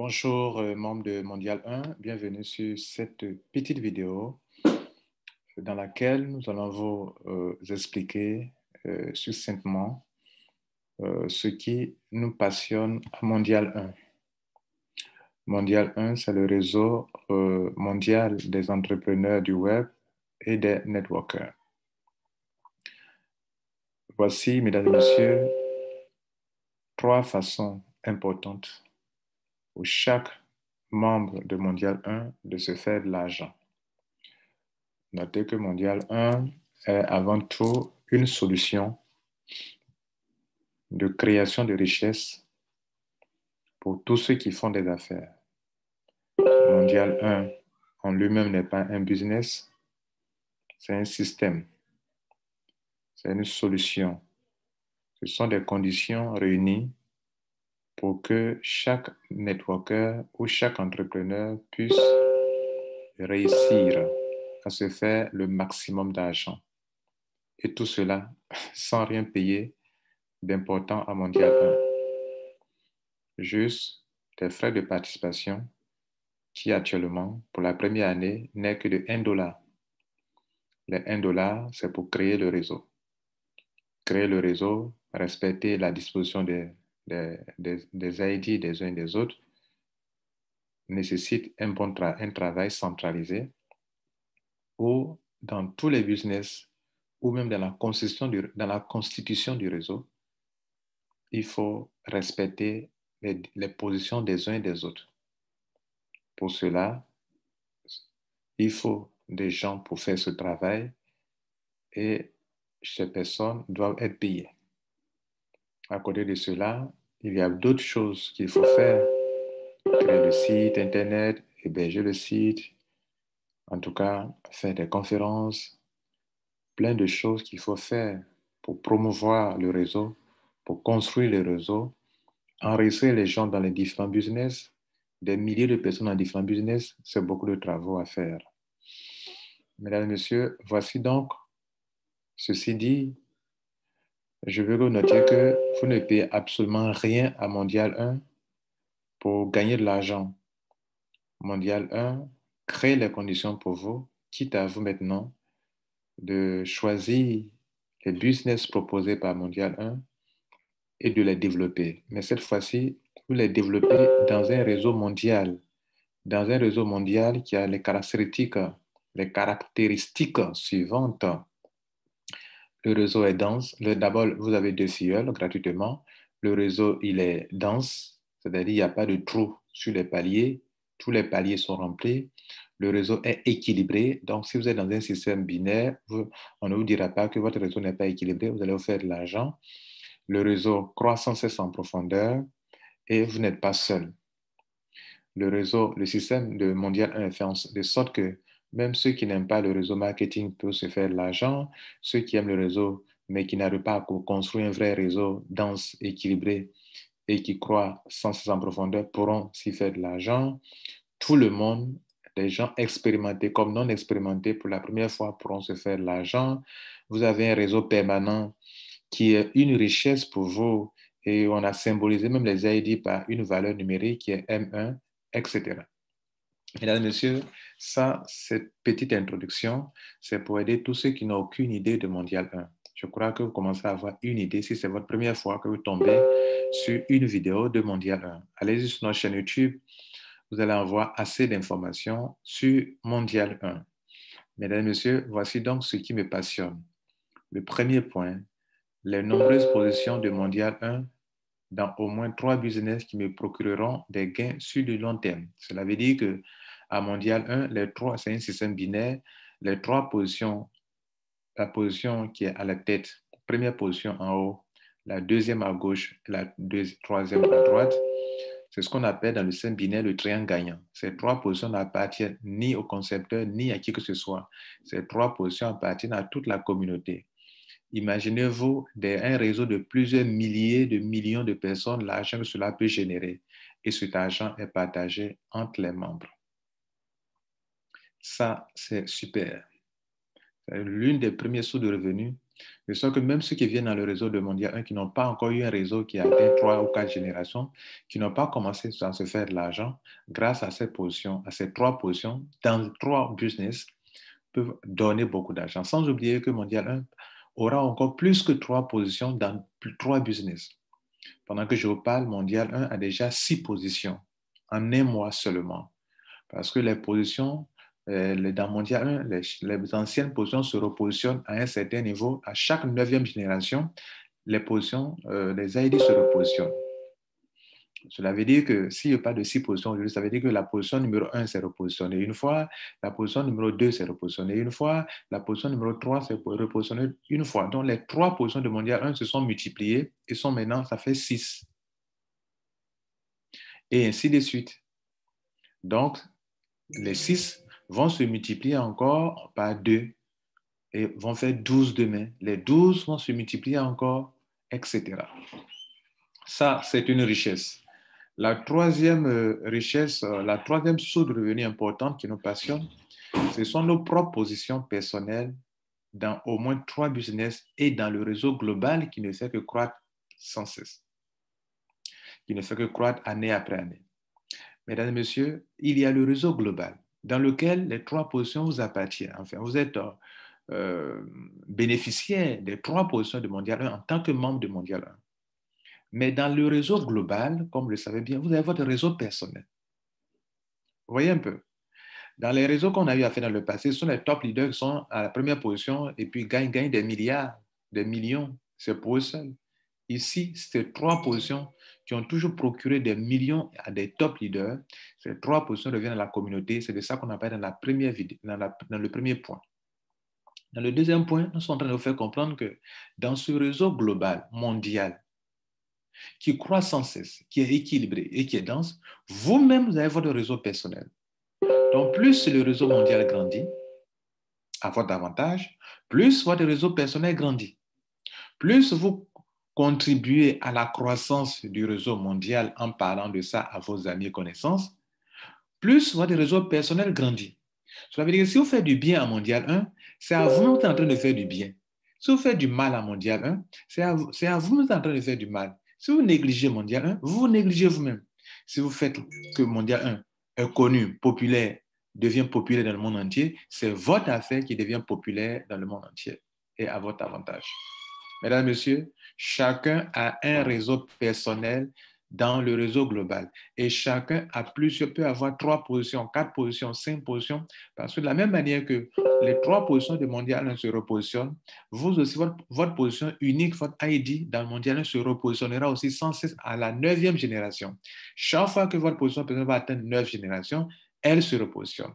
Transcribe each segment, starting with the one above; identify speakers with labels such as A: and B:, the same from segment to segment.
A: Bonjour, membres de Mondial 1, bienvenue sur cette petite vidéo dans laquelle nous allons vous expliquer succinctement ce qui nous passionne à Mondial 1. Mondial 1, c'est le réseau mondial des entrepreneurs du web et des networkers. Voici, mesdames et messieurs, 3 façons importantes pour chaque membre de Mondial 1 de se faire de l'argent. Notez que Mondial 1 est avant tout une solution de création de richesse pour tous ceux qui font des affaires. Mondial 1 en lui-même n'est pas un business, c'est un système, c'est une solution. Ce sont des conditions réunies pour que chaque networker ou chaque entrepreneur puisse réussir à se faire le maximum d'argent. Et tout cela sans rien payer d'important à Mondial 1. Juste des frais de participation qui actuellement, pour la première année, n'est que de 1 $. Les 1 $, c'est pour créer le réseau. Créer le réseau, respecter la disposition des ID des uns et des autres, nécessite un travail centralisé où, dans tous les business, ou même dans la constitution du réseau, il faut respecter les positions des uns et des autres. Pour cela, il faut des gens pour faire ce travail et ces personnes doivent être payées. À côté de cela, il y a d'autres choses qu'il faut faire. Créer le site Internet, héberger le site, en tout cas, faire des conférences, plein de choses qu'il faut faire pour promouvoir le réseau, pour construire le réseau, enregistrer les gens dans les différents business, des milliers de personnes dans différents business, c'est beaucoup de travaux à faire. Mesdames et messieurs, voici donc, ceci dit, je veux que vous notiez que vous ne payez absolument rien à Mondial 1 pour gagner de l'argent. Mondial 1 crée les conditions pour vous, quitte à vous maintenant de choisir les business proposés par Mondial 1 et de les développer. Mais cette fois-ci, vous les développez dans un réseau mondial qui a les caractéristiques suivantes. Le réseau est dense. D'abord, vous avez 2 filleuls gratuitement. Le réseau, il est dense, c'est-à-dire il n'y a pas de trou sur les paliers. Tous les paliers sont remplis. Le réseau est équilibré. Donc, si vous êtes dans un système binaire, on ne vous dira pas que votre réseau n'est pas équilibré. Vous allez vous faire de l'argent. Le réseau croît sans cesse en profondeur et vous n'êtes pas seul. Le système de Mondial 1 fait de sorte que même ceux qui n'aiment pas le réseau marketing peuvent se faire de l'argent. Ceux qui aiment le réseau, mais qui n'arrivent pas à construire un vrai réseau dense, équilibré et qui croient sans cesse en profondeur pourront s'y faire de l'argent. Tout le monde, des gens expérimentés comme non expérimentés pour la première fois pourront se faire de l'argent. Vous avez un réseau permanent qui est une richesse pour vous et on a symbolisé même les ID par une valeur numérique qui est M1, etc. Mesdames et messieurs, ça, cette petite introduction, c'est pour aider tous ceux qui n'ont aucune idée de Mondial 1. Je crois que vous commencez à avoir une idée si c'est votre première fois que vous tombez sur une vidéo de Mondial 1. Allez-y sur notre chaîne YouTube, vous allez avoir assez d'informations sur Mondial 1. Mesdames et messieurs, voici donc ce qui me passionne. Le premier point, les nombreuses positions de Mondial 1 dans au moins 3 business qui me procureront des gains sur le long terme. Cela veut dire que à Mondial 1, c'est un système binaire. Les 3 positions, la position qui est à la tête, première position en haut, la deuxième à gauche, la troisième à droite, c'est ce qu'on appelle dans le système binaire le triangle gagnant. Ces 3 positions n'appartiennent ni au concepteur, ni à qui que ce soit. Ces 3 positions appartiennent à toute la communauté. Imaginez-vous un réseau de plusieurs milliers de millions de personnes, l'argent que cela peut générer. Et cet argent est partagé entre les membres. Ça, c'est super. C'est l'une des premières sources de revenus De sorte que même ceux qui viennent dans le réseau de Mondial 1, qui n'ont pas encore eu un réseau qui a atteint 3 ou 4 générations, qui n'ont pas commencé à se faire de l'argent, grâce à cette position, à ces 3 positions, dans 3 business, peuvent donner beaucoup d'argent. Sans oublier que Mondial 1 aura encore plus que 3 positions dans 3 business. Pendant que je vous parle, Mondial 1 a déjà 6 positions en un mois seulement. Parce que les positions, dans Mondial 1, les anciennes positions se repositionnent à un certain niveau. À chaque 9e génération, les positions, les ID se repositionnent. Cela veut dire que s'il n'y a pas de 6 positions aujourd'hui, ça veut dire que la position numéro 1 s'est repositionnée une fois, la position numéro 2 s'est repositionnée une fois, la position numéro 3 s'est repositionnée une fois. Donc, les 3 positions de Mondial 1 se sont multipliées et sont maintenant, ça fait 6. Et ainsi de suite. Donc, les 6 vont se multiplier encore par 2 et vont faire 12 demain. Les 12 vont se multiplier encore, etc. Ça, c'est une richesse. La troisième richesse, la troisième source de revenus importante qui nous passionne, ce sont nos propres positions personnelles dans au moins 3 business et dans le réseau global qui ne fait que croître sans cesse, qui ne fait que croître année après année. Mesdames et messieurs, il y a le réseau global dans lequel les 3 positions vous appartiennent. Enfin, vous êtes bénéficiaire des 3 positions de Mondial 1 en tant que membre de Mondial 1. Mais dans le réseau global, comme vous le savez bien, vous avez votre réseau personnel. Vous voyez un peu? Dans les réseaux qu'on a eu à faire dans le passé, ce sont les top leaders qui sont à la première position et puis gagnent des milliards, des millions. C'est pour eux seuls. Ici, ces 3 positions qui ont toujours procuré des millions à des top leaders, ces 3 positions reviennent à la communauté. C'est de ça qu'on appelle dans la première vidéo, dans le premier point. Dans le deuxième point, nous sommes en train de vous faire comprendre que dans ce réseau global, mondial, qui croît sans cesse, qui est équilibré et qui est dense, vous-même, vous avez votre réseau personnel. Donc, plus le réseau mondial grandit, à votre avantage, plus votre réseau personnel grandit. Plus vous contribuez à la croissance du réseau mondial en parlant de ça à vos amis et connaissances, plus votre réseau personnel grandit. Cela veut dire que si vous faites du bien à Mondial 1, c'est à vous-même que vous êtes en train de faire du bien. Si vous faites du mal à Mondial 1, c'est à vous-même que vous êtes en train de faire du mal. Si vous négligez Mondial 1, vous négligez vous-même. Si vous faites que Mondial 1 est connu, populaire, devient populaire dans le monde entier, c'est votre affaire qui devient populaire dans le monde entier et à votre avantage. Mesdames, Messieurs, chacun a un réseau personnel dans le réseau global et chacun a plusieurs, peut avoir 3 positions, 4 positions, 5 positions, parce que de la même manière que les 3 positions de Mondial 1 se repositionnent, vous aussi, votre position unique, votre ID dans le Mondial 1 se repositionnera aussi sans cesse à la 9e génération. Chaque fois que votre position personnelle va atteindre 9 générations, elle se repositionne.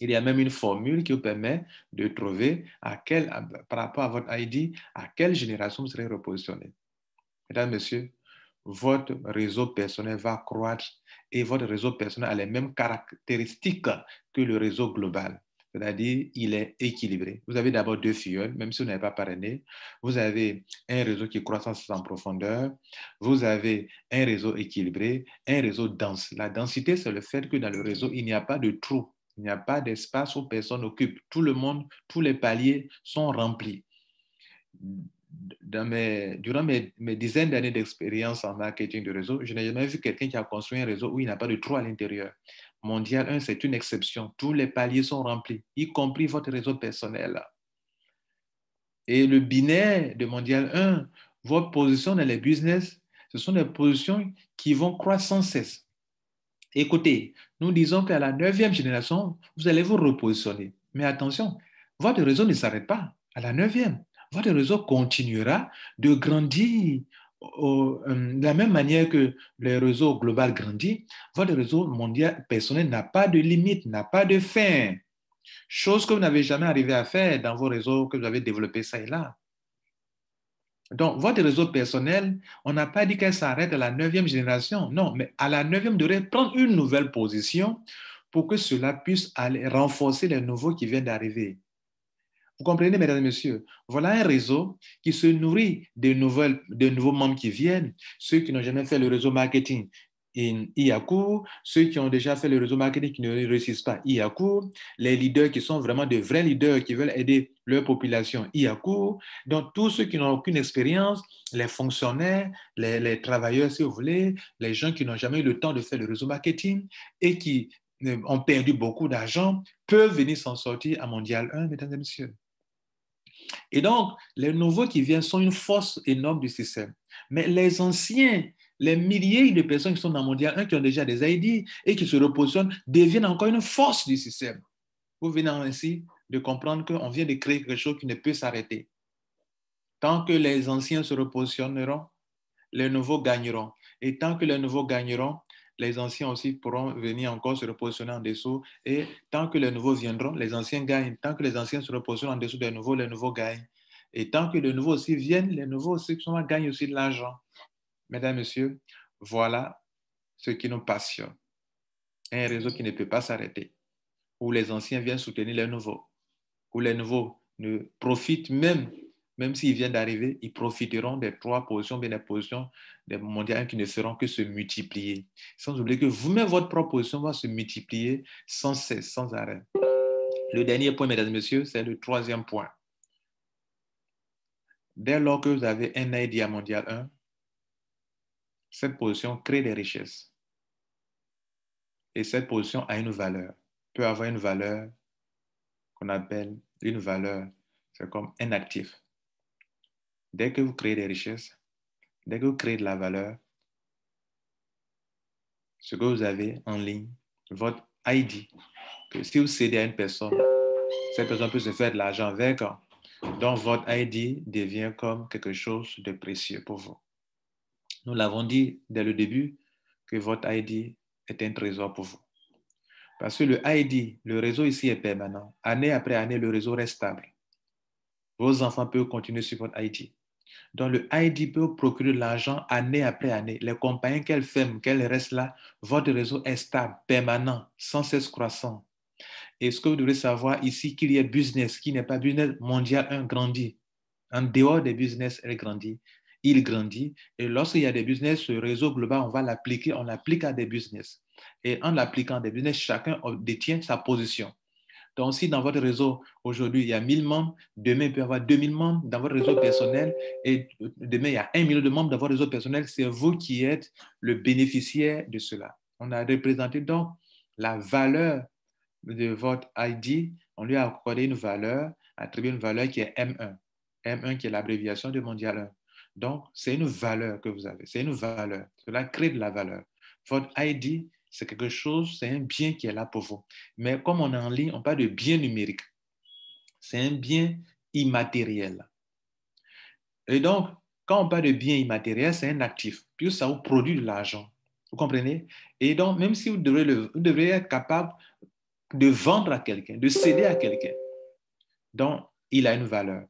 A: Il y a même une formule qui vous permet de trouver par rapport à votre ID, à quelle génération vous serez repositionné. Mesdames, Messieurs, votre réseau personnel va croître et votre réseau personnel a les mêmes caractéristiques que le réseau global. C'est-à-dire, il est équilibré. Vous avez d'abord 2 filleuls, même si vous n'avez pas parrainé. Vous avez un réseau qui croît en profondeur. Vous avez un réseau équilibré, un réseau dense. La densité, c'est le fait que dans le réseau, il n'y a pas de trou. Il n'y a pas d'espace où personne n'occupe. Tout le monde, tous les paliers sont remplis. Durant mes dizaines d'années d'expérience en marketing de réseau, je n'ai jamais vu quelqu'un qui a construit un réseau où il n'y a pas de trou à l'intérieur. Mondial 1, c'est une exception. Tous les paliers sont remplis, y compris votre réseau personnel. Et le binaire de Mondial 1, votre position dans les business, ce sont des positions qui vont croître sans cesse. Écoutez, nous disons qu'à la 9e génération, vous allez vous repositionner. Mais attention, votre réseau ne s'arrête pas à la 9e. Votre réseau continuera de grandir de la même manière que le réseau global grandit. Votre réseau mondial personnel n'a pas de limite, n'a pas de fin. Chose que vous n'avez jamais arrivé à faire dans vos réseaux que vous avez développés ça et là. Donc, votre réseau personnel, on n'a pas dit qu'elle s'arrête à la 9e génération. Non, mais à la 9e, vous devrez prendre une nouvelle position pour que cela puisse aller renforcer les nouveaux qui viennent d'arriver. Vous comprenez, mesdames et messieurs? Voilà un réseau qui se nourrit de nouveaux membres qui viennent, ceux qui n'ont jamais fait le réseau marketing. il y a cours, ceux qui ont déjà fait le réseau marketing qui ne réussissent pas, il y a cours, les leaders qui sont vraiment de vrais leaders qui veulent aider leur population, il y a cours. Donc, tous ceux qui n'ont aucune expérience, les fonctionnaires, les travailleurs, si vous voulez, les gens qui n'ont jamais eu le temps de faire le réseau marketing et qui ont perdu beaucoup d'argent, peuvent venir s'en sortir à Mondial 1, mesdames et messieurs. Et donc, les nouveaux qui viennent sont une force énorme du système. Mais les anciens, les milliers de personnes qui sont dans Mondial 1, qui ont déjà des ID et qui se repositionnent, deviennent encore une force du système. Vous venez ainsi de comprendre qu'on vient de créer quelque chose qui ne peut s'arrêter. Tant que les anciens se repositionneront, les nouveaux gagneront. Et tant que les nouveaux gagneront, les anciens aussi pourront venir encore se repositionner en dessous. Et tant que les nouveaux viendront, les anciens gagnent. Tant que les anciens se repositionnent en dessous des nouveaux, les nouveaux gagnent. Et tant que les nouveaux aussi viennent, les nouveaux aussi gagnent aussi de l'argent. Mesdames, Messieurs, voilà ce qui nous passionne. Un réseau qui ne peut pas s'arrêter, où les anciens viennent soutenir les nouveaux, où les nouveaux ne profitent même s'ils viennent d'arriver, ils profiteront des 3 positions, bien des positions des mondiales qui ne feront que se multiplier. Sans oublier que vous-même, votre propre position va se multiplier sans cesse, sans arrêt. Le dernier point, mesdames et messieurs, c'est le 3e point. Dès lors que vous avez un ID à Mondial 1, cette position crée des richesses. Et cette position a une valeur, peut avoir une valeur qu'on appelle une valeur, c'est comme un actif. Dès que vous créez des richesses, dès que vous créez de la valeur, ce que vous avez en ligne, votre ID, que si vous cédez à une personne, cette personne peut se faire de l'argent avec, donc votre ID devient comme quelque chose de précieux pour vous. Nous l'avons dit dès le début que votre ID est un trésor pour vous. Parce que le ID, le réseau ici est permanent. Année après année, le réseau reste stable. Vos enfants peuvent continuer sur votre ID. Donc, le ID peut procurer de l'argent année après année. Les compagnies qu'elles ferment, qu'elles restent là, votre réseau est stable, permanent, sans cesse croissant. Et ce que vous devez savoir ici, qu'il y a business, qui n'est pas business mondial, un grandit. En dehors des business, elle grandit. Il grandit. Et lorsqu'il y a des business, ce réseau global, on va l'appliquer, on l'applique à des business. Et en l'appliquant à des business, chacun détient sa position. Donc, si dans votre réseau, aujourd'hui, il y a 1000 membres, demain, il peut y avoir 2000 membres dans votre réseau personnel, et demain, il y a 1 million de membres dans votre réseau personnel, c'est vous qui êtes le bénéficiaire de cela. On a représenté donc la valeur de votre ID, on lui a accordé une valeur, attribué une valeur qui est M1. M1 qui est l'abréviation de Mondial 1. Donc, c'est une valeur que vous avez, c'est une valeur. Cela crée de la valeur. Votre ID, c'est quelque chose, c'est un bien qui est là pour vous. Mais comme on est en ligne, on parle de bien numérique. C'est un bien immatériel. Et donc, quand on parle de bien immatériel, c'est un actif, puis ça vous produit de l'argent. Vous comprenez? Et donc, même si vous devrez être capable de vendre à quelqu'un, de céder à quelqu'un, donc il a une valeur.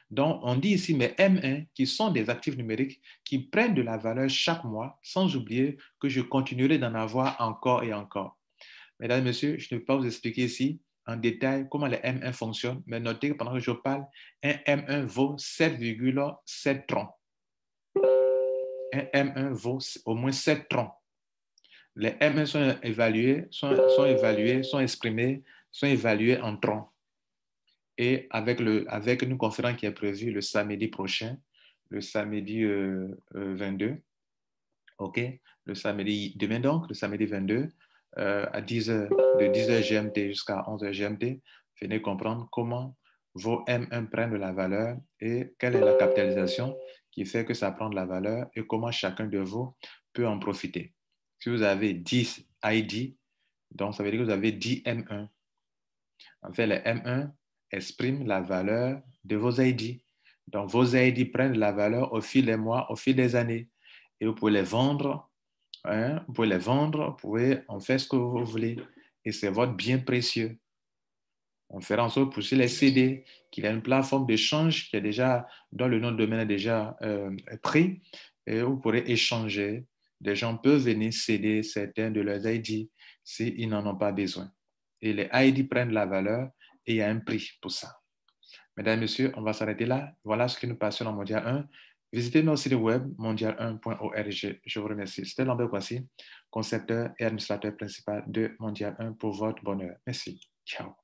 A: Donc, on dit ici mes M1 qui sont des actifs numériques qui prennent de la valeur chaque mois, sans oublier que je continuerai d'en avoir encore et encore. Mesdames et messieurs, je ne peux pas vous expliquer ici en détail comment les M1 fonctionnent, mais notez que pendant que je parle, un M1 vaut 7,7 troncs. Un M1 vaut au moins 7 troncs. Les M1 sont évalués, sont exprimés, sont évalués en troncs. Et avec une conférence qui est prévue le samedi prochain, le samedi 22, OK, le samedi, demain donc, le samedi 22, à 10h, de 10h GMT jusqu'à 11h GMT, venez comprendre comment vos M1 prennent de la valeur et quelle est la capitalisation qui fait que ça prend de la valeur et comment chacun de vous peut en profiter. Si vous avez 10 ID, donc ça veut dire que vous avez 10 M1. En fait, les M1 expriment la valeur de vos ID. Donc, vos ID prennent la valeur au fil des mois, au fil des années. Et vous pouvez les vendre, hein, vous pouvez les vendre, vous pouvez en faire ce que vous voulez. Et c'est votre bien précieux. On fera en sorte pour les CD, qu'il y a une plateforme d'échange qui est déjà, dont le nom de domaine est déjà pris, et vous pourrez échanger. Des gens peuvent venir céder certains de leurs ID s'ils n'en ont pas besoin. Et les ID prennent la valeur et il y a un prix pour ça. Mesdames et messieurs, on va s'arrêter là. Voilà ce qui nous passionne en Mondial 1. Visitez notre site web mondial1.org. Je vous remercie. C'était Lambert Kwasi, concepteur et administrateur principal de Mondial 1 pour votre bonheur. Merci. Ciao.